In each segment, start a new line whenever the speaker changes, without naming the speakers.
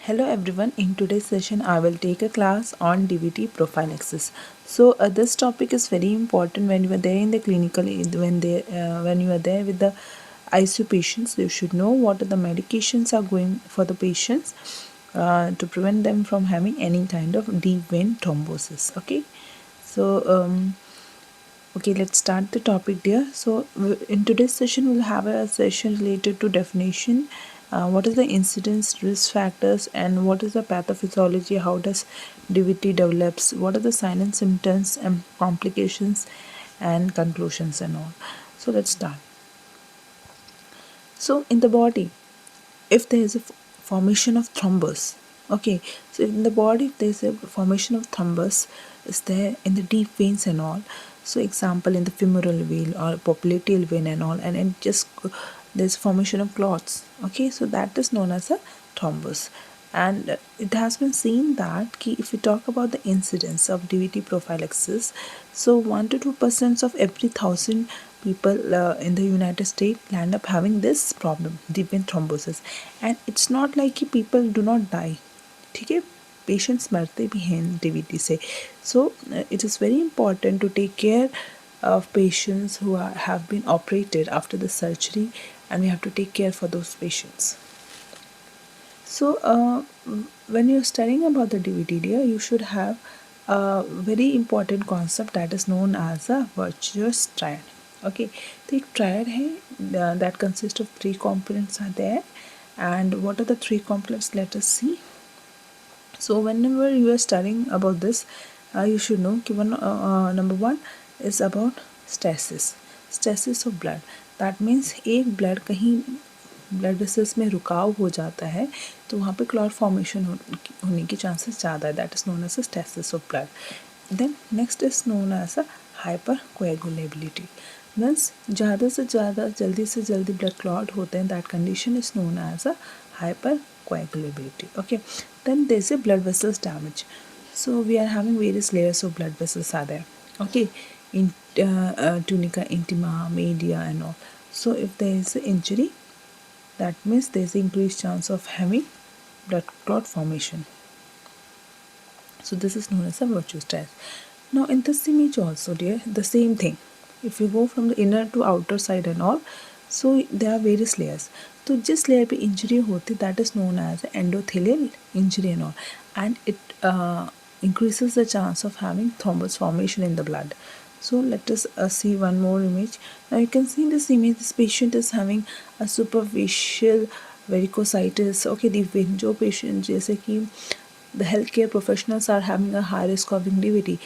Hello everyone, in today's session I will take a class on Dvt Prophylaxis. So this topic is very important when you are there in the clinical, when you are there with the ICU patients. You should know what are the medications are going for the patients to prevent them from having any kind of deep vein thrombosis. Okay, okay, let's start the topic, dear. So, in today's session, we'll have a session related to definition. What is the incidence, risk factors, and what is the pathophysiology? How does DVT develops? What are the signs and symptoms and complications and conclusions and all? So, let's start. So, in the body, if there is a formation of thrombus, okay, so in the body if there is a formation of thrombus is there in the deep veins and all, so example in the femoral vein or popliteal vein and all, and it just there's formation of clots, okay, so that is known as a thrombus. And it has been seen that if we talk about the incidence of DVT prophylaxis, so 1 to 2% of every 1,000 people in the United States end up having this problem, deep vein thrombosis. And it's not like people do not die, ठीक है, patients मरते भी हैं DVT से. So it is very important to take care of patients who have been operated after the surgery, and we have to take care for those patients. So when you're studying about the DVT, dear, you should have a very important concept that is known as a virtuous triad. Okay, तो एक triad है that consists of 3 components are there. And what are the 3 components? Let us see. So whenever you are studying about this, you should know number 1 is about stasis of blood. That means एक blood कहीं blood vessels में रुकाव हो जाता है तो वहाँ पे clot formation होने की चांसेस ज़्यादा है. That is known as a stasis of blood. Then next is known as a hyper coagulability. Means ज़्यादा से ज़्यादा जल्दी से जल्दी ब्लड क्लॉट होते हैं. That condition is known as a hyper coagulability. Okay, then there's a blood vessels damage. So we are having various layers of blood vessels are there. Okay, in tunica, intima, media and all. So if there is an injury, that means there is increased chance of having blood clot formation. So this is known as a virtuous triad. Now in this image also, dear, the same thing. If you go from the inner to outer side and all, so there are various layers. तो जिस layer पे injury होती that is known as endothelial injury and all, and it increases the chance of having thrombus formation in the blood. So let us see one more image. Now you can see in this image this patient is having a superficial varicositis. Okay, the vein जो patient जैसे कि the healthcare professionals are having a high risk of DVT.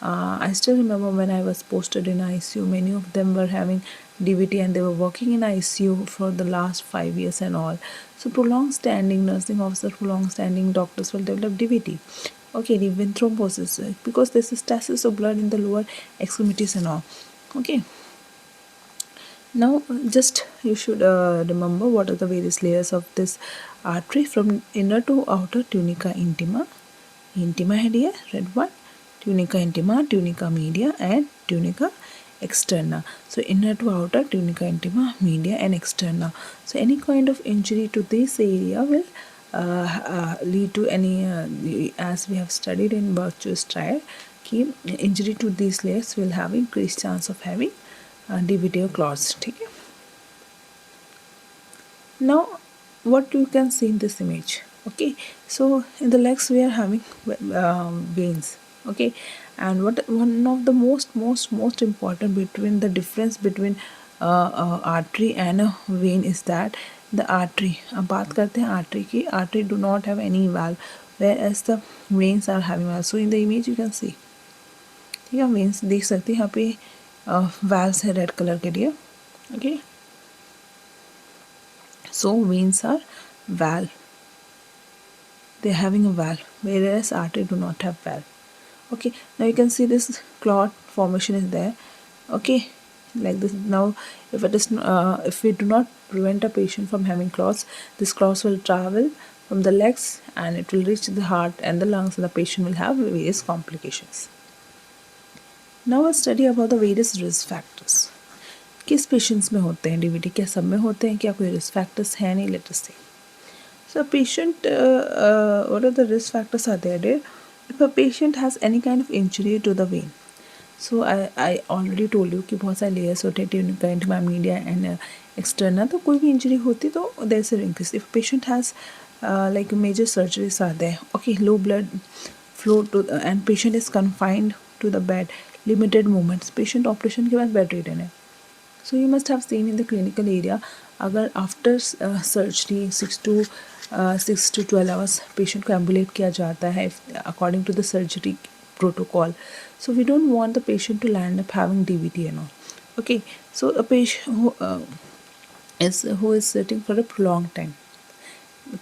I still remember when I was posted in ICU, many of them were having DVT and they were working in ICU for the last 5 years and all. So prolonged standing nursing officer, prolonged standing doctors will develop DVT. Okay, deep vein thrombosis because there's a stasis of blood in the lower extremities and all. Okay. Now just you should remember what are the various layers of this artery from inner to outer. Tunica intima, intima है dear, red one. Tunica intima, tunica media and tunica externa. So inner to outer, tunica intima, media and externa. So any kind of injury to this area will lead to any as we have studied in virtuous triad, injury to these layers will have increased chance of having DVT or clots. ठीक है. Now what you can see in this image. Okay, so in the legs we are having veins. Okay, and what one of the most important between the difference between artery and a vein is that the artery, अब बात करते हैं artery की, artery do not have any valve whereas the veins are having valve. So in the image you can see, ठीक है, veins देख सकते हैं यहाँ पे valves है रेड कलर के लिए. Okay, so veins are valve, they're having a valve whereas artery do not have valve. Okay, now you can see this clot formation is there. Okay, like this. Now if it is if we do not prevent a patient from having clots, this clots will travel from the legs and it will reach the heart and the lungs, and the patient will have various complications. Now let's study about the various risk factors. किस patients में होते हैं DVT? क्या सब में होते हैं? क्या कोई रिस्क फैक्टर्स हैं? नहीं, let us see. So patient, what are the risk factors are there? If a patient has any kind of injury to the vein, so I already told you कि बहुत सारे layers होते हैं, tunica, intermedia and externa. तो कोई भी injury होती तो there's an increase. If patient has like major surgeries are there, okay, low blood flow to and patient is confined to the bed, limited movements, patient operation के बाद bed ridden है. So you must have seen in the clinical area, अगर after surgery 6 to 12 hours patient को ambulate किया जाता है according to the surgery protocol. So we don't want the patient to land up having DVT and all. Okay, so a patient who is sitting for a prolonged time,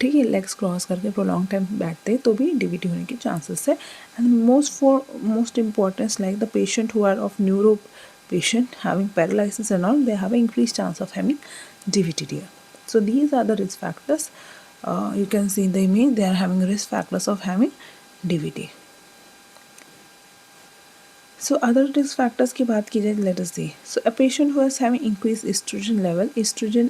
ठीक है, legs cross करके prolong time बैठते हैं तो भी DVT होने के chances है. And most importance like the patient who are of neuro patient having paralysis and all, they have an increased chance of having DVT here. So these are the risk factors. You can see in the image, they are having risk factors of having DVT. So other risk factors की बात की जाए, let us see. So a patient who is having increased estrogen level, estrogen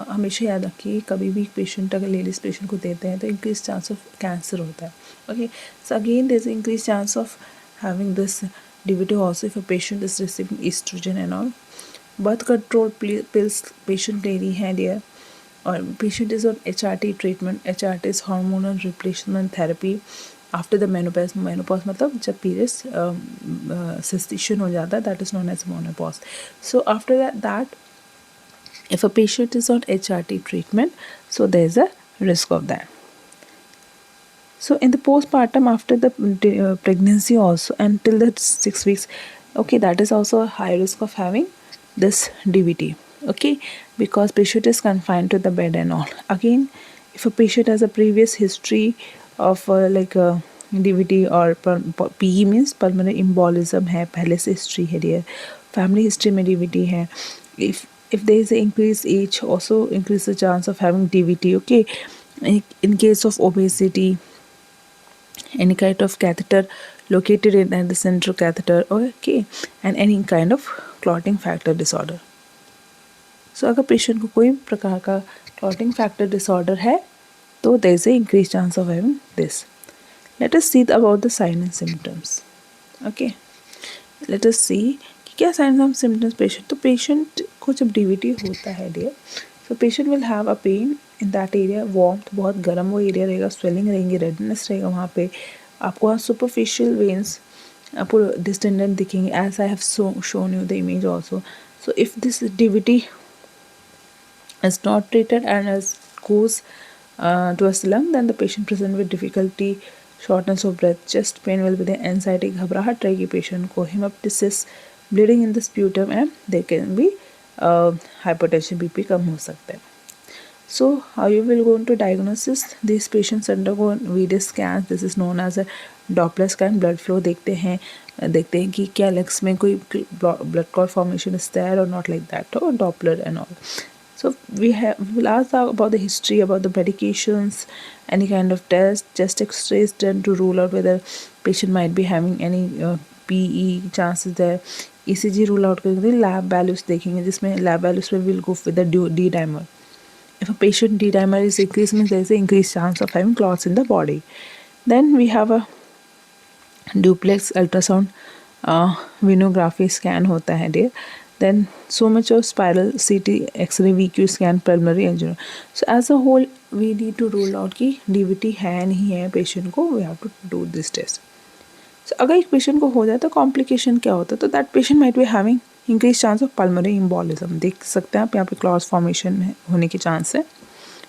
हमेशा याद रखिए, कभी भी patient अगर लेडीज पेशेंट को देते हैं तो increased chance of cancer होता है. Okay, so again there is increased chance of having this DVT also if a patient is receiving estrogen and all. Birth control pills patient ले रही है there, और patient is on HRT treatment. HRT is hormonal replacement therapy after the menopause. Menopause मतलब जब periods cessation हो जाता है, that is known as menopause. So after that if a patient is on HRT treatment, so there is a risk of that. So in the postpartum after the pregnancy also until the 6 weeks, okay, that is also a high risk of having this DVT, okay, because patient is confined to the bed and all. Again, if a patient has a previous history of DVT or PE means pulmonary embolism है, पहले से history है dear, family history में DVT है, if there is an increased age also increase the chance of having DVT, okay. In case of obesity, any kind of catheter located in the central catheter, okay, and any kind of clotting factor disorder. So अगर patient को कोई प्रकार का clotting factor disorder है तो there is a increased chance of having this. Let us see about the signs and symptoms. Okay, let us see कि क्या signs and symptoms patient. तो patient को जब DVT होता है dear, so patient will have a pain in that area, warmth, बहुत गर्म वो एरिया रहेगा, swelling रहेंगी, redness रहेगा वहाँ पे, आपको वहाँ superficial veins आपको distended दिखेंगे, as I have shown you the image also. So if this DVT is not treated and as goes towards the lung, then the patient present with difficulty, shortness of breath, chest pain will be there, anxiety, घबराहट रहेगी patient को, hemoptysis, bleeding in the sputum, and there can be hypertension, BP कम हो सकता है. So how you will go into diagnosis? These patients undergo various scans. This is known as a Doppler scan. Blood flow देखते हैं कि क्या legs में कोई blood clot formation is there or not, like that, or Doppler and all. So we will ask about the history, about the medications, any kind of test, chest X-rays done to rule out whether patient might be having any PE chances there. ECG rule out करेंगे, lab values देखेंगे, जिसमें lab values में will go with the D-dimer. If a patient D-dimer is increased, means there is an increased chance of having clots in the body. Then we have a duplex ultrasound venography scan होता है dear. Then so much of spiral CT, X-ray, VQ scan, pulmonary angina. So as a whole, we need to rule out कि DVT है नहीं है patient को. We have to do this test. So अगर एक patient को हो जाए तो complication क्या होता है? तो that patient might be having increased chance of pulmonary embolism. देख सकते हैं आप यहाँ पे clot formation होने की chance है.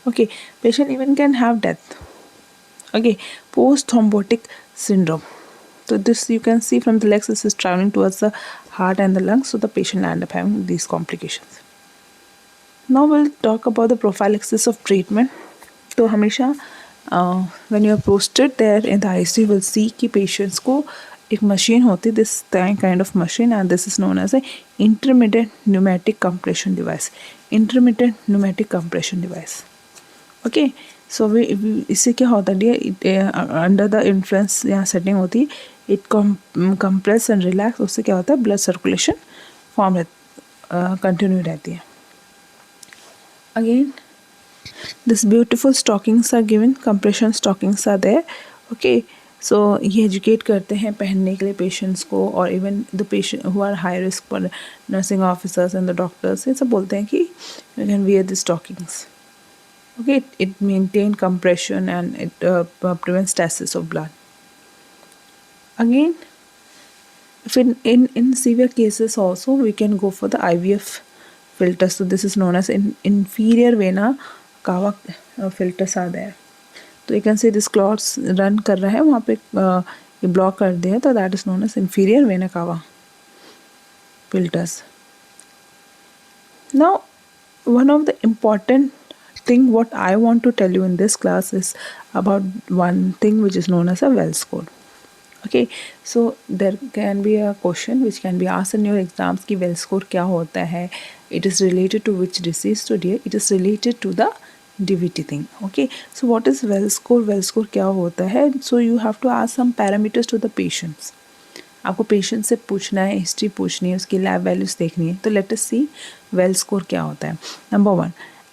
Okay, patient even can have death. Okay, post thrombotic syndrome. So this you can see from the legs, this is traveling towards the heart and the lungs, so the patient end up having these complications. Now we'll talk about the prophylaxis of treatment. तो हमेशा when you are posted there in the ICU, you will see कि patients को एक machine होती है, this kind of machine, and this is known as a intermittent pneumatic compression device. Intermittent pneumatic compression device. Okay, so इससे क्या होता है, under the influence यहाँ setting होती है, it compress and relax, उससे क्या होता है, blood circulation form continue रहती है. Again This beautiful stockings are given, compression stockings are there. Okay, so ये educate करते हैं पहनने के लिए patients को, और even the patient who are high risk for nursing officers and the doctors, ये सब बोलते हैं कि you can wear the stockings. Okay, it maintain compression and it prevents stasis of blood. Again, if in severe cases also we can go for the IVF filters. So this is known as inferior vena cava filters are there. तो you can see this clots run कर रहा है वहाँ पे, ये block कर दिया, तो that is known as inferior vena cava filters. Now, one of the important thing what I want to tell you in this class is about one thing which is known as a well score. Okay, so there can be a question which can be asked in your exams कि well score क्या होता है, it is related to which disease. So dear, it is related to the DVT thing. Okay, so what is well score? Well score क्या होता है? So you have to ask some parameters to the patients. आपको patient से पूछना है, history पूछनी है, उसकी लैब वैल्यूज़ देखनी है. तो let us see well score क्या होता है. Number 1,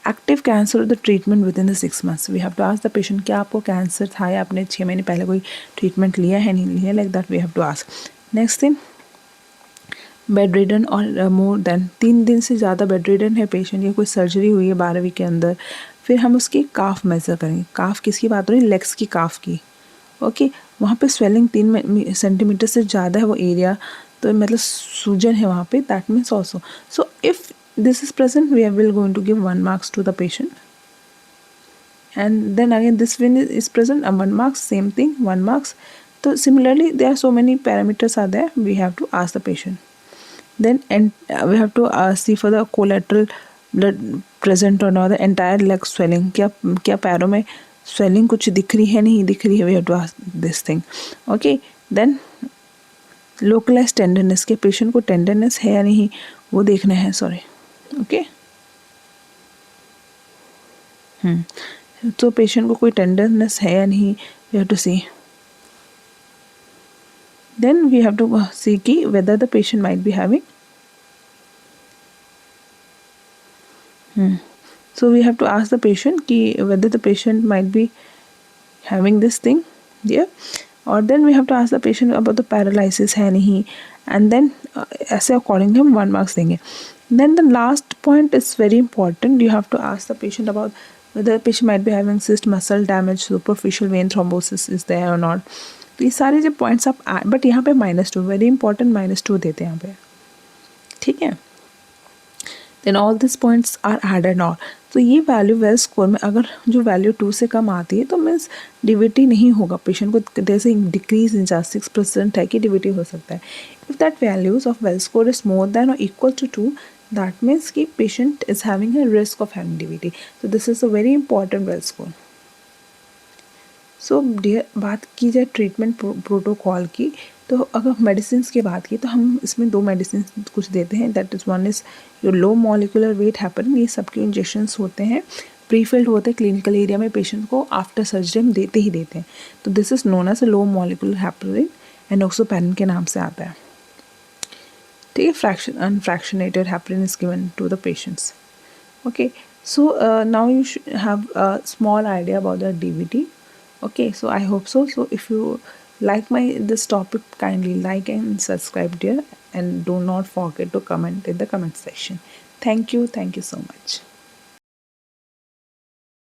active cancer the treatment within the 6 months. We have to ask the patient क्या आपको कैंसर था या आपने 6 महीने पहले कोई ट्रीटमेंट लिया है नहीं लिया, like that we have to ask. Next thing, bedridden और मोर देन 3 दिन से ज़्यादा बेड रिडन है पेशेंट, या कोई सर्जरी हुई है 12वीं के अंदर. फिर हम उसकी काफ मेज़र करेंगे. काफ किसकी बात हो रही है? लेग्स की काफ की. ओके, वहाँ पे स्वेलिंग 3 सेंटीमीटर से ज़्यादा है वो एरिया, तो मतलब सूजन है वहाँ पे, that means also. So if this is present we will going to give 1 marks to the patient. And then again this one is present, 1 marks, same thing, 1 marks. So similarly there are so many parameters are there, we have to ask the patient. Then we have to see for the collateral blood present or not, the entire leg swelling, क्या पैरों में swelling कुछ दिख रही है नहीं दिख रही है, we have to ask this thing. Okay, then localized tenderness, के patient को tenderness है या नहीं वो देखना है. sorry. Okay, तो पेशेंट को कोई टेंडरनेस है या नहीं, we have to see. Then we have to see कि whether the patient might be having, so we have to ask the patient कि whether the patient might be having this thing, yeah. और then we have to ask the patient about the paralysis है नहीं, and then ऐसे accordingly हम 1 marks देंगे. Then the last point is very important, you have to ask the patient about whether the patient might be having cyst, muscle damage, superficial vein thrombosis is there or not. तो ये सारे जो points आप but यहाँ पे -2 very important, -2 देते हैं यहाँ पे. ठीक है, then all this points are added on. तो ये वैल्यू वेल स्कोर में अगर जो वैल्यू 2 से कम आती है तो मीन्स डीवीटी नहीं होगा. पेशेंट को जैसे डिक्रीज इन 6% है कि डीवीटी हो सकता है. If that values of well score is more than और इक्वल टू 2, that means कि patient is having a risk of having DVT. So this is a very important well score. So dear, बात की जाए treatment protocol की, तो अगर medicine की बात की तो हम इसमें 2 मेडिसिन कुछ देते हैं. That is one is your low molecular weight heparin. ये सबके इंजेक्शंस होते हैं, प्रीफिल्ड होते हैं क्लिनिकल एरिया में, पेशेंट को आफ्टर सर्जरी हम देते ही देते हैं. तो this is known as low molecular heparin, enoxaparin के नाम से आता है. ठीक है, unfractionated heparin is given to the patients. Okay, so now you should have a small idea about the DVT. Okay, so I hope so. So if you like this topic, kindly like and subscribe dear, and do not forget to comment in the comment section. Thank you so much.